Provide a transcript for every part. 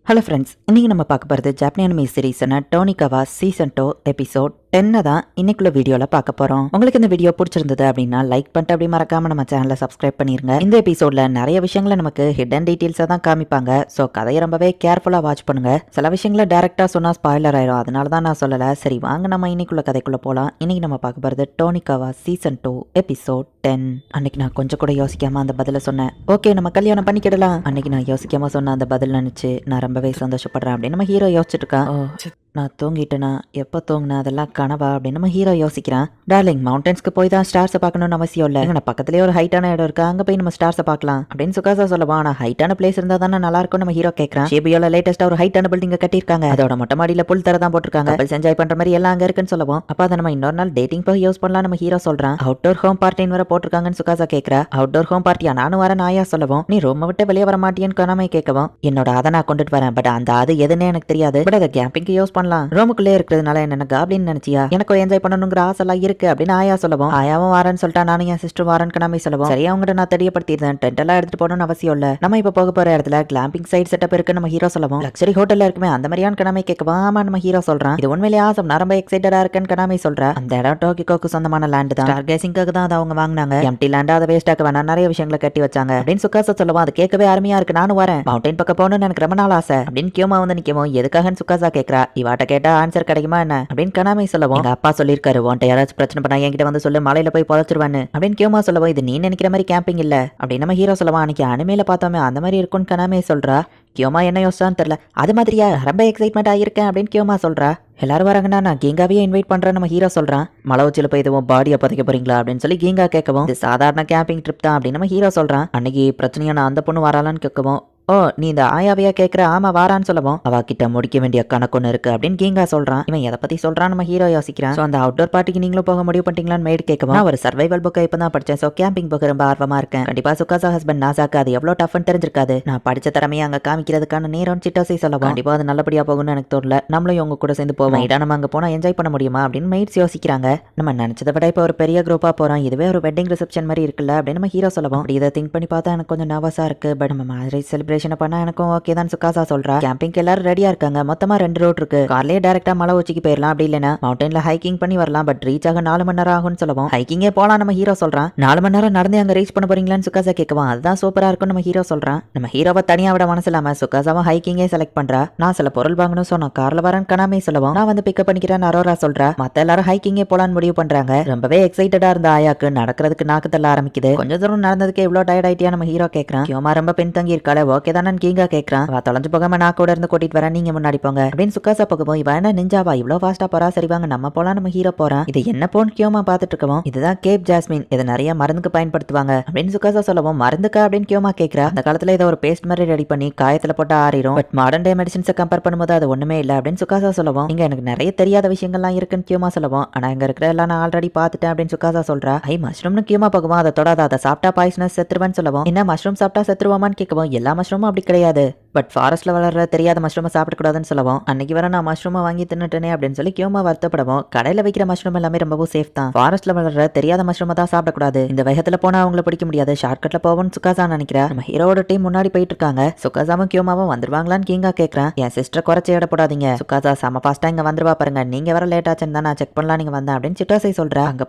Hello friends, இன்னைக்கு நம்ம பார்க்க போகிறது ஜாப்பனீஸ் அனிமே சீரிஸான டோனிகவா சீசன் 2 எபிசோட் 10 தான் இன்னைக்குள்ள வீடியோவில் பார்க்க போகிறோம். உங்களுக்கு இந்த வீடியோ பிடிச்சிருந்தது அப்படின்னா லைக் பண்ணிட்டு அப்படி மறக்காம நம்ம சேனலை சப்ஸ்கிரைப் பண்ணிருங்க. இந்த எபிசோட்ல நிறைய விஷயங்களை நமக்கு ஹிடன் டீட்டெயில்ஸாக தான் காமிப்பாங்க. ஸோ கதையை ரொம்பவே கேர்ஃபுல்லாக வாட்ச் பண்ணுங்க. சில விஷயங்களை டேரக்டாக சொன்னால் ஸ்பாய்லர் ஆயிரும், அதனால தான் நான் சொல்லலை. சரி வாங்க நம்ம இன்னைக்குள்ள கதைக்குள்ள போகலாம். இன்னைக்கு நம்ம பார்க்க போகிறது டோனிகவா சீசன் 2 எபிசோட் 10. அன்னைக்கு நான் கொஞ்சம் கூட யோசிக்காம அந்த பதில சொன்னேன். ஓகே நம்ம கல்யாணம் பண்ணிக்கிடலாம். அன்னைக்கு நான் யோசிக்காம சொன்ன அந்த பதில் நினைச்சு நான் ரொம்பவே சந்தோஷப்படுறேன் அப்படின்னு நம்ம ஹீரோ யோசிச்சுட்டு இருக்கான். நான் தூங்கிட்டேனா, எப்போ தூங்கினா அதெல்லாம் கனவா அப்படின்னு நம்ம ஹீரோ யோசிக்கிறான். டார்லிங், மவுண்டன்ஸ்க்கு போய் தான் ஸ்டார்ஸை பார்க்கணும்னு அவசியம் இல்லை. நான் பக்கத்துலேயே ஒரு ஹைட்டான இடம் இருக்கு, அங்கே போய் நம்ம ஸ்டார்ஸை பார்க்கலாம் அப்படின்னு சுகாசா சொல்லுவான். ஆனால் ஹைட்டான பிளேஸ் இருந்தால் தானே நல்லா இருக்கும் நம்ம ஹீரோ கேட்கறான். ஷேபியோல லேட்டஸ்ட்டாக ஒரு ஹைட்டான பில்டிங் கட்டியிருக்காங்க. அதோட மொட்டை மாடியில் புல் தர தான் போட்டிருக்காங்க. என்ஜாய் பண்ற மாதிரி எல்லாம் அங்கே இருக்குன்னு சொல்லுவோம். அப்போ அதை நம்ம இன்னொரு நாள் டேட்டிங் போய் யூஸ் பண்ணலாம் நம்ம ஹீரோ சொல்றான். அவுட்டோர் ஹோம் பார்ட்டின்னு வர போட்டிருக்காங்கன்னு சுகாசா கேட்கறா. Outdoor home பார்ட்டியா? நானும் வரேன் ஆயா சொல்லவும். நீ ரூமை விட்டு வெளியே வர மாட்டியன்னு காணாம கேட்கவும். என்னோட அதை நான் கொண்டுட்டு வரேன், பட் அந்த அது எதுன்னு எனக்கு தெரியாது, பட் அதை கேம்பிங்க்கு யூஸ் பண்ணலாம். ரூமுக்குள்ளே இருக்கிறதுனால என்ன காப்ளின் நினைச்சியா? எனக்கு என்ஜாய் பண்ணணுங்கிற ஆசை எல்லாம் இருக்கு அப்படின்னு ஆயா சொல்லவும். ஆயாவும் வாரன்னு சொல்லிட்டா, நானும் என் சிஸ்டர் வாரன்னு நாமே சொல்லவும். சரியா அவங்ககிட்ட நான் தெரியப்படுத்திருந்தேன், டென்ட் எல்லாம் எடுத்துட்டு போகணும்னு அவசியம் இல்ல. நம்ம இப்ப போக போற இடத்துல கிளாம்பிங் சைட் செட்டப் இருக்கு நம்ம ஹீரோ சொல்லவும். லக்ஸரி ஹோட்டல்ல இருக்குமே அந்த மாதிரியான கனாமே கேட்கவும். ஆமா நம்ம ஹீரோ சொல்றான். இது உண்மையிலேயே ஆசம், நான் ரொம்ப எக்ஸைட்டடா இருக்கேன்னு கனாமே சொல்றா. அந்த இடம் டோக்கியோக்கு சொந்தமான லேண்ட் தான். ஸ்டார் கேசிங்காக தான் அதை அவங்க வாங்கினாங்க. எம்டி லேண்ட் அதை வேஸ்ட் ஆக்க வேணாம், நிறைய விஷயங்களை கட்டி வச்சாங்க அப்படின்னு சுகாசா சொல்லவும். அது கேட்கவே அருமையா இருக்கு, நானும் வரேன். மவுண்டைன் பக்கம் போகணும்னு எனக்கு ரொம்ப நாள் ஆசை அப்படின்னு கியோமா வந்து நிக்கவும். எதுக்காகன்னு சுகாசா கேட்கறா. இவாட்ட கேட்டா ஆன்சர் கிடைக்குமா என்ன அப்படின்னு கனாமே சொல்லவும். எங்க அப்பா சொல்லிருக்காரு, உன்ட்ட யாராச்சும் பிரச்சனை பண்ணா என்கிட்ட வந்து சொல்லு, மலையில போய் புதைச்சிருவான்னு அப்படின்னு கியோமா சொல்லவும். இது நீ நினைக்கிற மாதிரி கேம்பிங் இல்ல அப்படின்னு நம்ம ஹீரோ சொல்லவும். அன்னைக்கு அனிமேல பார்த்தோமே அந்த மாதிரி இருக்கும்னு கனாமே சொல்றா. கியோமா என்ன யோசிச்சான்னு தெரியல. அது மாதிரியா, ரொம்ப எக்ஸைட்மெண்ட் ஆகிருக்கேன் அப்படின்னு கியோமா சொல்றா. எல்லாரும் வராங்கன்னா நான் கீங்காவே இன்வைட் பண்றேன் நம்ம ஹீரோ சொல்றான். மலை உச்சில போய் இதுவும் பாடியை புதைக்க போறீங்களா அப்படின்னு சொல்லி கீங்கா கேட்கவும். இது சாதாரண கேம்பிங் ட்ரிப் தான் அப்படின்னு நம்ம ஹீரோ சொல்றான். அன்னைக்கு பிரச்சனையா நான் அந்த பொண்ணு வராலான்னு கேட்கவும். ஓ நீ இந்த ஆயாவையா கேட்குற? ஆமா வாரான்னு சொல்லவும். அவ கிட்ட முடிக்க வேண்டிய கணக்கு ஒன்று இருக்கு அப்படின்னு கீங்கா சொல்றான். இவன் எதை பத்தி சொல்றான் நம்ம ஹீரோ யோசிக்கிறான். அந்த அவுட்டோர் பார்ட்டிக்கு நீங்களும் போக முடிவு பண்ணிட்டீங்களான்னு மேட் கேட்கவும். நான் ஒரு சர்வைவல் புக்கை இப்போ தான் படிச்சேன். ஸோ கேம்பிங் போக ரொம்ப ஆர்வமா இருக்கேன். கண்டிப்பா சுகாசா ஹஸ்பண்ட் நாசாக்கு அது எவ்வளோ டஃப்னு தெரிஞ்சிருக்காது. நான் படிச்ச திறமையை அங்கே காமிக்கிறதுக்கான நேரம் சிட்டாசி சொல்லவும். கண்டிப்பா அது நல்லபடியா போகும்னு எனக்கு தோணல. நம்மளும் உங்க கூட சேர்ந்து போவோம். மைடா நம்ம அங்கே போனா என்ஜாய் பண்ண முடியுமா அப்படின்னு மைட்ஸ் யோசிக்கிறாங்க. நம்ம நினைச்சதை விட இப்போ ஒரு பெரிய குரூப்பா போறோம், இதுவே ஒரு வெட்டிங் ரிசப்ஷன் மாதிரி இருக்குல்ல அப்படின்னு நம்ம ஹீரோ சொல்லவும். அப்படி இதை திங்க் பண்ணி பார்த்தா எனக்கு கொஞ்சம் நர்வஸா இருக்கு, பட் நம்ம மேரேஜ் செலிப்ரேஷன் பண்ணா எனக்கும் ஓகே தான் சுகாசா சொல்றா. கேம்பிங் எல்லாரும் ரெடியா இருக்காங்க. மொத்தமா 2 ரோட் இருக்கு. கார்லயே டைரக்டா மலை உச்சிக்கு போயிடலாம், அப்படி இல்லைன்னா மவுண்டன்ல ஹைக்கிங் பண்ணி வரலாம். பட் ரீச் ஆக 4 மணி நேரம் ஆகும்னு சொல்லவும். ஹைக்கிங்கே போலாம் நம்ம ஹீரோ சொல்றான். 4 மணி நேரம் நடந்து அங்க ரீச் பண்ண போறீங்களான்னு சுகாசா கேட்கவும். அதுதான் சூப்பரா இருக்கும் நம்ம ஹீரோ சொல்றான். நம்ம ஹீரோவை தனியா விட மனசு இல்லாம சுகாசாவும் ஹைக்கிங்கே செலக்ட் பண்றா. நான் சில பொருள் வாங்கணும், சொன்னா கார்ல வரேன் கனாமே சொல்லவும். நான் வந்து பிக்கப் பண்ணிக்கிறேன் அரோரா சொல்றா. மத்த எல்லாரும் ஹைக்கிங்கே போலான்னு முடிவு பண்றாங்க. ரொம்பவே எக்ஸைட்டடா இருந்த ஆயாக்கு நடக்கிறதுக்கு நாக்கு தள்ள ஆரம்பிக்குது. கொஞ்ச தூரம் நடந்ததுக்கு எவ்வளவு டயர்ட் ஆயிட்டியா நம்ம ஹீரோ கேட்கறான். கியோமா ரொம்ப பின் தங்கி இருக்காளே, ஓகே தானே கீங்கா கேட்கறான். தொலைஞ்சு போகாம நான் கூட இருந்து கூட்டிட்டு வரேன், நீங்க முன்னாடி போங்க அப்படின்னு சுகாசா போகவும். இவ என்ன நிஞ்சாவா இவ்வளவு ஃபாஸ்டா போறா? சரி வாங்க நம்ம போலாம் நம்ம ஹீரோ போறான். இது என்ன போன் கியோமா பாத்துட்டு இருக்கவும். இதுதான் கேப் ஜாஸ்மின், இதை நிறைய மருந்துக்கு பயன்படுத்துவாங்க அப்படின்னு சுகாசா சொல்லவும். மருந்துக்கா அப்படின்னு கியோமா கேட்கறா. அந்த காலத்துல இதை ஒரு பேஸ்ட் மாதிரி ரெடி பண்ணி காயத்துல போட்டு ஆறிடும், பட் மாடர்ன் டே மெடிசின்ஸை கம்பேர் பண்ணும்போது அது ஒண்ணுமே இல்லை அப்படின்னு சுகாசா சொல்லவும். இங்க எனக்கு நிறைய தெரியாத விஷயங்கள்லாம் இருக்குன்னு கியோமா சொல்லவும். ஆனா இங்க இருக்கிற எல்லாம் நான் ஆல்ரெடி பாத்துட்டேன் அப்படின்னு சுகாசா சொல்றா. ஐ மஷ்ரூம்னு கியோமா போகவும். அதை தொடாத, அதை சாப்பிட்டா பாய்சனஸ் செத்துருவேன்னு சொல்லவும். என்ன மஷ்ரூம் சாப்பிட்டா செத்துருவோமான்னு கேட்கவும். எல்லா மஷ்ரூமும் அப்படி கிடையாது, பட் ஃபாரஸ்ட்ல வளர்ற தெரியாத மஷ்ரூமை சாப்பிடக்கூடாதுன்னு சொல்லவும். அன்னைக்கு வர நான் மஷ்ரூமை வாங்கி தின்னுட்டேனே அப்படின்னு சொல்லி கியோமா வருத்தப்படவும். கடையில வைக்கிற மஷ்ரூம் எல்லாமே ரொம்பவும் சேஃப் தான், ஃபாரஸ்ட்ல வளர்ற தெரியாத மஷ்ரூமை தான் சாப்பிடக்கூடாது. இந்த வேகத்துல போனா அவங்கள பிடிக்க முடியாது, ஷார்ட்கட்ல போவோம்னு சுகாசா நினைக்கிறா. நம்ம ஹீரோட டீம் முன்னாடி போயிட்டு இருக்காங்க. சுகாசாவும் கியோமாவும் வந்துருவாங்களான்னு கீங்கா கேட்கறான். என் சிஸ்டர் குறைச்சி இட போடாதீங்க, சுகாசா செம ஃபாஸ்டா இங்க வந்துருவா பாருங்க, நீங்க வர லேட் ஆச்சுன்னு தான் நான் செக் பண்ணலாம் நீங்க வந்தேன் அப்படின்னு சிட்டாசை சொல்றா. அங்க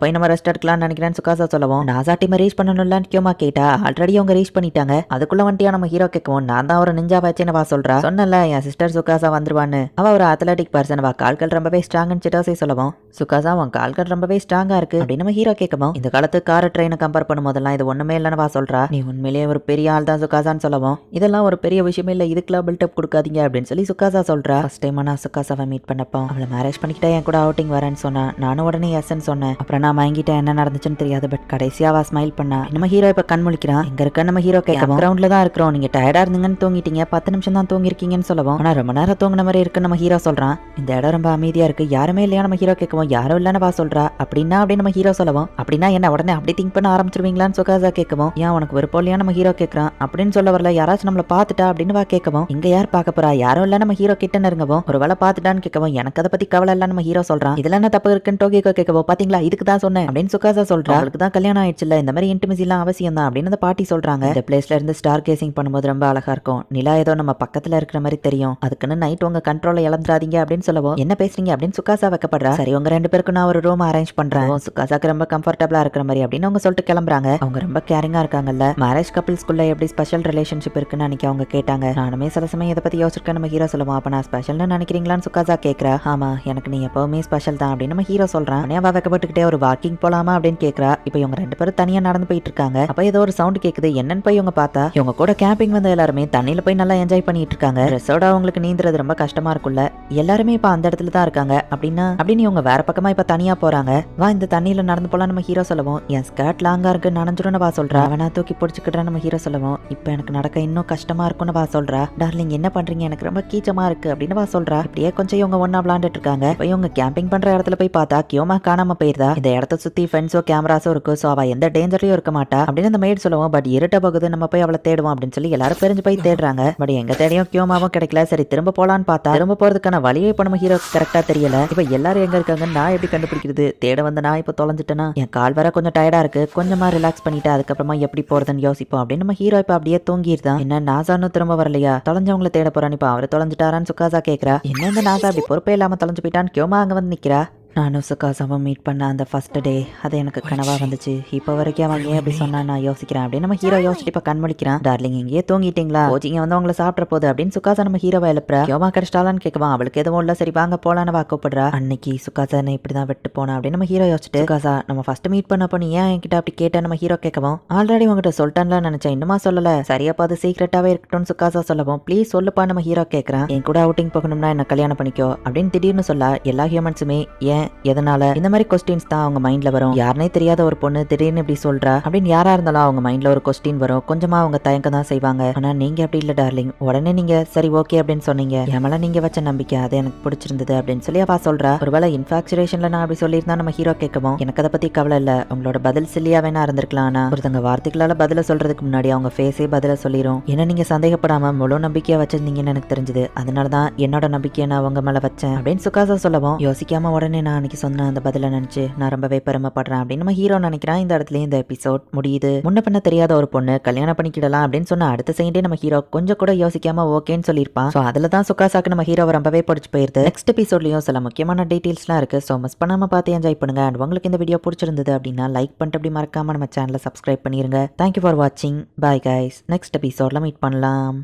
போய் நம்ம ரெஸ்ட் எடுக்கலாம்னு நினைக்கிறேன்னு சுகாசா சொல்லவும். நாசா டீம் ரீச் பண்ணணும்லான்னு கியோமா கேட்டா. ஆல்ரெடி அவங்க ரீச் பண்ணிட்டாங்க. அதுக்குள்ள வந்துட்டியா நம்ம ஹீரோ கேட்கவும். நான் தான் ஒரு நிஞ்சா வச்சேன்னு வா சொல்றா. சொன்னல என் சிஸ்டர் சுகாசா வந்துருவான்னு. அவ ஒரு அத்லட்டிக் பர்சன், அவ கால்கள் ரொம்பவே ஸ்ட்ராங்னு சிட்டாசை சொல்லவும். சுகாசா உன் கால்கள் ரொம்பவே ஸ்ட்ராங்கா இருக்கு அப்படின்னு நம்ம ஹீரோ கேட்கவும். இந்த காலத்து கார் ட்ரெயினை கம்பேர் பண்ணும் போதெல்லாம் இது ஒண்ணுமே இல்லைன்னு வா சொல்றா. நீ உண்மையிலேயே ஒரு பெரிய ஆள் தான் சுகாசான்னு சொல்லவும். இதெல்லாம் ஒரு பெரிய விஷயமே இல்லை, இதுக்கெல்லாம் பில்டப் கொடுக்காதீங்க அப்படின்னு சொல்லி சுகாசா சொல்றா. ஃபர்ஸ்ட் டைம் நான் சுகாசாவை மீட் பண்ணப்போ அவளை மேரேஜ் பண்ணிக்கிட்டா என் கூட அவுட்டிங் வரேன்னு சொன்னா. நானும் உடனே எஸ்ன்னு சொன்னேன். அப்புறம் நான் வாங்கிட்டேன், என்ன நடந்துச்சுன்னு தெரியாது, பட் கடைசியா அவ ஸ்மைல் பண்ணா. நம்ம ஹீரோ இப்ப கண் முழிக்கிறான். எங்க இருக்க நம்ம ஹீரோ கேட்கவும். கிரவுண்ட்ல தான் இருக்கிறோம், நீங்க டயர்டா இருந்தீங்கன்னு தூங்கிட்டீங்க, 10 நிமிஷம் தான் தூங்கிருக்கீங்கன்னு சொல்லவும். ஆனா ரொம்ப நேரம் தூங்கின மாதிரி இருக்கு நம்ம ஹீரோ சொல்றான். இந்த இடம் ரொம்ப அமைதியா இருக்கு, யாருமே இல்லையா நம்ம ஹீரோ கேட்கவும். யாரும் இல்லன்னு வா சொல்றா. அப்படின்னா அப்படின்னு நம்ம ஹீரோ சொல்லவும். அப்படின்னா என்ன உடனே அப்படி திங்க் பண்ண ஆரம்பிச்சிருவீங்களான்னு சுகாசா கேட்கவும். ஏன் உனக்கு விருப்பம் இல்லையா நம்ம ஹீரோ கேட்கறான். அப்படின்னு சொல்ல வரல, யாராச்சும் நம்மள பாத்துட்டா அப்படின்னு வா கேட்கவும். இங்க யார் பார்க்க போறா, யாரும் இல்ல நம்ம ஹீரோ கிட்ட நெருங்கவும். ஒரு வேலை பாத்துட்டான்னு கேட்கவும். எனக்கு அதை பத்தி கவலை இல்ல நம்ம ஹீரோ சொல்றான். இதுல என்ன தப்பு இருக்குன்னு டோக்கியோ கேட்கவும். பாத்தீங்களா இதுக்கு தான் சொன்னேன் அப்படின்னு சுகாசா சொல்றா. அவளுக்கு தான் கல்யாணம் ஆயிடுச்சு இல்ல, இந்த மாதிரி இன்டிமசி எல்லாம் அவசியம் தான் அப்படின்னு அந்த பாட்டி சொல்றாங்க. இந்த பிளேஸ்ல இருந்து ஸ்டார் கேசிங் பண்ணும்போது ரொம்ப அழகா இருக்கும், நிலா ஏதோ நம்ம பக்கத்துல இருக்கிற மாதிரி தெரியும், அதுக்குன்னு நைட் உங்க கண்ட்ரோல இழந்துடாதீங்க அப்படின்னு சொல்லவும், என்ன பேசுறீங்க அப்படின்னு சுகாசா வைக்கப்படுறா. சரி உங்க 2 பேருக்கும் நான் ஒரு ரூம் அரேஞ்ச் பண்றேன், சுகாசாக்கு ரொம்ப கம்ஃபர்டபுளா இருக்கிற மாதிரி அப்படின்னு அவங்க சொல்லிட்டு கிளம்புறாங்க. அவங்க ரொம்ப கேரிங்கா இருக்காங்கல்ல. மேரேஜ் கப்பிள்ஸ்குள்ள எப்படி ஸ்பெஷல் ரிலேஷன்ஷிப் இருக்குன்னு அன்னைக்கு அவங்க கேட்டாங்க. நானுமே சில சமயம் இதை பத்தி யோசிச்சிருக்கேன் நம்ம ஹீரோ சொல்லுவோம். அப்ப நான் ஸ்பெஷல்னு நினைக்கிறீங்களான்னு சுகாசா கேட்கறா. ஆமா எனக்கு நீ எப்பவுமே ஸ்பெஷல் தான் அப்படின்னு நம்ம ஹீரோ சொல்றான். அவ வைக்கப்பட்டுக்கிட்டே ஒரு வாக்கிங் போலாமா அப்படின்னு கேட்கறா. இப்போ இவங்க 2 பேரும் தனியா நடந்து போயிட்டு இருக்காங்க. அப்ப ஏதோ ஒரு சவுண்ட் கேக்குது, என்னன்னு போய் இவங்க பார்த்தா இவங்க கூட கேம்பிங் வந்து எல்லாருமே தண்ணியில போய் நல்லா என்ஜாய் பண்ணிட்டு இருக்காங்க. ட்ரெஸ்ஸோட அவங்களுக்கு நீந்துறது ரொம்ப கஷ்டமா இருக்கும்ல, எல்லாருமே இப்ப அந்த இடத்துல தான் இருக்காங்க அப்படின்னு இவங்க வேற பக்கமா இப்ப தனியா போறாங்க. வா இந்த தண்ணியில நடந்து போலாம் நம்ம ஹீரோ சொல்லவும், என் ஸ்கர்ட் லாங்கா இருக்கு நனைஞ்சிரும்னு வா சொல்றா. அவனா தூக்கி பிடிச்சிக்கிட்டான் நம்ம ஹீரோ சொல்லவும், இப்ப எனக்கு நடக்க இன்னும் கஷ்டமா இருக்கும்னு வா சொல்றா. டார்லிங் என்ன பண்றீங்க, எனக்கு ரொம்ப கீச்சமா இருக்கு அப்படின்னு வா சொல்றா. இப்படியே கொஞ்சம் இவங்க ஒன்னா விளாண்டுட்டு இருக்காங்க. இப்ப இவங்க கேம்பிங் பண்ற இடத்துல போய் பார்த்தா கியோமா காணாம போயிருதா. இந்த இடத்த சுத்தி ஃபென்ஸோ கேமராஸோ இருக்கு, சோ அவ எந்த டேஞ்சர்லயும் இருக்க மாட்டா அப்படின்னு அந்த மெய்ட் சொல்லுவோம். பட் இருட்ட போகுது, நம்ம போய் அவளை தேடுவோம் அப்படின்னு சொல்லி எல்லாரும் பிரிஞ்சு போய் தேடுறாங்க. பட் எங்க தேடியும் கியோமாவும் கிடைக்கல. சரி திரும்ப போலான்னு பார்த்தா திரும்ப போறதுக்கான வழியை இப்ப நம்ம ஹீரோ கரெக்டா தெரியல. இப்ப எல்லாரும் எங்க இருக்காங்க நான் எப்படி கண்டுபிடிக்கிறது, தேட வந்து நான் இப்ப தொலைஞ்சிட்டேன்னா என் கால் வர கொஞ்சம் டயர்டா இருக்கு, கொஞ்சமா ரிலாக்ஸ் பண்ணிட்டு அதுக்கப்புறமா எப்படி போறதுன்னு யோசிப்போம் அப்படின்னு நம்ம ஹீரோ இப்ப அப்படியே தூங்கிருந்தான். என்ன நாசான்னு திரும்ப வரலையா, தொலைஞ்சவங்களை தேட போறான்னு இப்ப அவரை தொலைஞ்சிட்டாரான்னு சுகாசா கேக்குறா. என்ன இந்த நாசா அப்படி பொறுப்பே இல்லாம தொலைஞ்சு போயிட்டான்னு கியோமா அங்க வந்து நிக்கிறா. நானும் சுகாசாவும் மீட் பண்ண அந்த ஃபர்ஸ்ட் டே அது எனக்கு கனவா வந்துச்சு. இப்போ வரைக்கும் அவன் ஏன் அப்படி சொன்னா நான் யோசிக்கிறேன் அப்படின்னு நம்ம ஹீரோ யோசிச்சுட்டு இப்ப கண்மொழிக்கிறான். டார்லிங் இங்கேயே தூங்கிட்டீங்களா, கோச்சிங்க வந்து உங்களை சாப்பிட்ற போது அப்படின்னு சுகாசா நம்ம ஹீரோவை எழுப்புறா. யோமா கிடைச்சிட்டாலான்னு கேட்கவா, அவளுக்கு எதுவும் இல்ல, சரி வாங்க போலான்னு வாக்கப்படுறா. அன்னைக்கு சுகாசா என்ன இப்படிதான் விட்டு போனா அப்படின்னு நம்ம ஹீரோ யோசிச்சுட்டு, சுகாசா நம்ம ஃபர்ஸ்ட் மீட் பண்ணப்போ நீ ஏன் என்கிட்ட அப்படி கேட்ட நம்ம ஹீரோ கேட்கவும், ஆல்ரெடி உங்ககிட்ட சொல்லிட்டான்ல நினைச்சேன், இன்னுமா சொல்லல, சரியாப்பா அது சீக்கிரட்டாவே இருக்கட்டும்னு சுகாசா சொல்லவும், ப்ளீஸ் சொல்லுப்பா நம்ம ஹீரோ கேட்கறான். என் கூட அவுட்டிங் போகணும்னா என்ன கல்யாணம் பண்ணிக்கோ அப்படின்னு திடீர்னு சொல்ல எல்லா ஹியூமன்ஸுமே ஏன் எதனால இந்த மாதிரி கொஸ்டின்ஸ் தான் அவங்க மைண்ட்ல வரும். யாருனே தெரியாத ஒரு பொண்ணு திடீர்னு இப்படி சொல்றா அப்படின்னு யாரா இருந்தாலும் அவங்க மைண்ட்ல ஒரு கொஸ்டின் வரும். கொஞ்சமா அவங்க தயங்க தான் செய்வாங்க. ஆனா நீங்க அப்படி இல்ல டார்லிங், உடனே நீங்க சரி ஓகே அப்படின்னு சொன்னீங்க. எமல நீங்க வச்ச நம்பிக்கை அது எனக்கு பிடிச்சிருந்தது அப்படின்னு சொல்லி அவ சொல்றா. ஒருவேளை இன்ஃபாக்சுரேஷன்ல நான் அப்படி சொல்லியிருந்தா நம்ம ஹீரோ கேட்கவும், எனக்கு அதை பத்தி கவலை இல்ல, உங்களோட பதில் சில்லியா வேணா இருந்திருக்கலாம். ஆனா ஒருத்தங்க வார்த்தைகளால பதில சொல்றதுக்கு முன்னாடி அவங்க ஃபேஸே பதில சொல்லிரும். ஏன்னா நீங்க சந்தேகப்படாம முழு நம்பிக்கையா வச்சிருந்தீங்கன்னு எனக்கு தெரிஞ்சது, அதனாலதான் என்னோட நம்பிக்கையை நான் உங்க மேல வச்சேன் அப்படின்னு சுகாசா சொல்லவும், யோசிக்காம உடனே நான் அன்னைக்கு சொன்ன அந்த பதில நினைச்சு நான் ரொம்பவே பெருமைப்படுறேன் அப்படின்னு நம்ம ஹீரோ நினைக்கிறான். இந்த இடத்துல இந்த எபிசோட் முடியுது. முன்ன பண்ண தெரியாத ஒரு பொண்ணு கல்யாணம் பண்ணிக்கிடலாம் அப்படின்னு சொன்ன அடுத்த செகண்டே நம்ம ஹீரோ கொஞ்சம் கூட யோசிக்காம ஓகேன்னு சொல்லியிருப்பான். ஸோ அதில் தான் சுகாசாக்கு நம்ம ஹீரோ ரொம்பவே பிடிச்சி போயிருது. நெக்ஸ்ட் எபிசோட்லயும் சில முக்கியமான டீடைல்ஸ்லாம் இருக்கு. ஸோ மிஸ் பண்ணாம பார்த்து என்ஜாய் பண்ணுங்க. அண்ட் உங்களுக்கு இந்த வீடியோ பிடிச்சிருந்தது அப்படின்னா லைக் பண்ணிட்டு அப்படி மறக்காம நம்ம சேனலை சப்ஸ்கிரைப் பண்ணிருங்க. தேங்க்யூ ஃபார் வாட்சிங். Bye guys. நெக்ஸ்ட் எபிசோட்ல மீட் பண்ணலாம்.